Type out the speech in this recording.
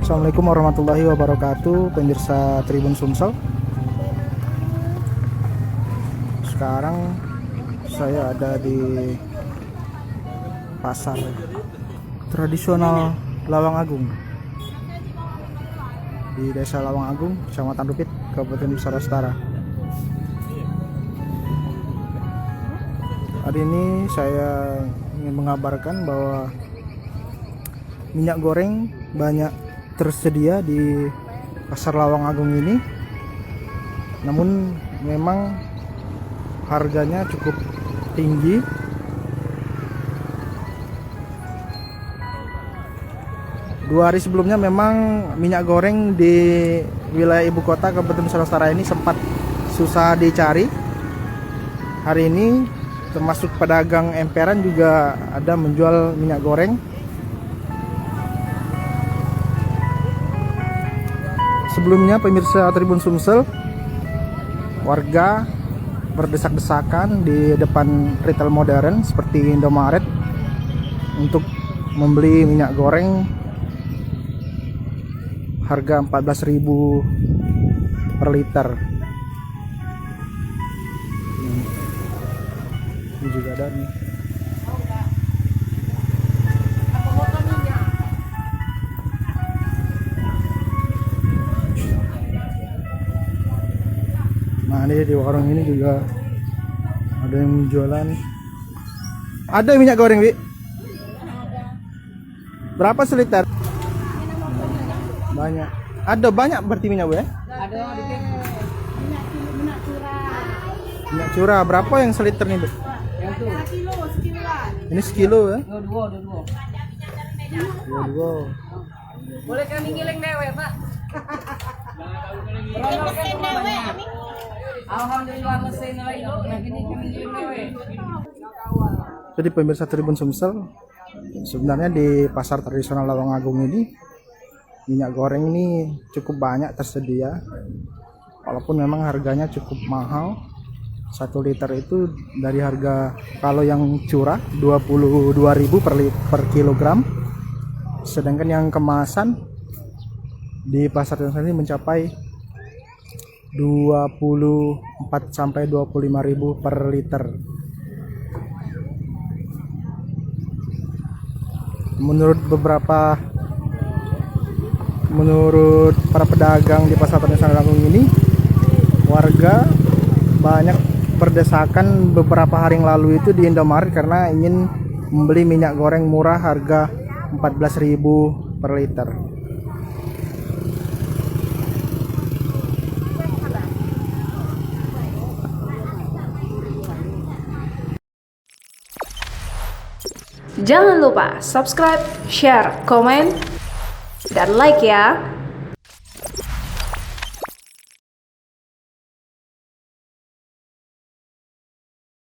Assalamualaikum warahmatullahi wabarakatuh, pemirsa Tribun Sumsel. Sekarang saya ada di pasar tradisional Lawang Agung di Desa Lawang Agung, Kecamatan Rupit, Kabupaten Nusa Tenggara. Hari ini saya ingin mengabarkan bahwa minyak goreng banyak tersedia di pasar Lawang Agung ini, namun memang harganya cukup tinggi. Dua hari sebelumnya memang minyak goreng di wilayah ibu kota Kabupaten Nusa Tenggara ini sempat susah dicari. Hari ini termasuk pedagang emperan juga ada menjual minyak goreng. Sebelumnya pemirsa Tribun Sumsel, warga berdesak-desakan di depan retail modern seperti Indomaret untuk membeli minyak goreng harga 14.000 per liter. Ini juga ada nih. Nah, ini di warung ini juga ada yang jualan. Ada minyak goreng, Wi? Berapa seliter? Banyak. Ada banyak berarti minyak, Bu, ya? Ada dikit. Minyak curah. Minyak curah berapa yang seliter nih, Bu? Yang tuh. Sekiloan. Ini sekilo ya? Dua. Dua. Boleh kami ngiling dewe, Pak? Alhamdulillah mesin lagi ini kami ngiling dewe. Jadi pemirsa Tribun Sumsel, sebenarnya di pasar tradisional Lawang Agung ini minyak goreng ini cukup banyak tersedia, walaupun memang harganya cukup mahal. 1 liter itu dari harga, kalau yang curah 22.000 per kilogram, sedangkan yang kemasan di pasar tradisional ini mencapai 24 sampai 25.000 per liter. Menurut para pedagang di pasar tradisional Agung ini, warga banyak berdesakan beberapa hari yang lalu itu di Indomaret karena ingin membeli minyak goreng murah harga 14.000 per liter. Jangan lupa subscribe, share, komen, dan like ya.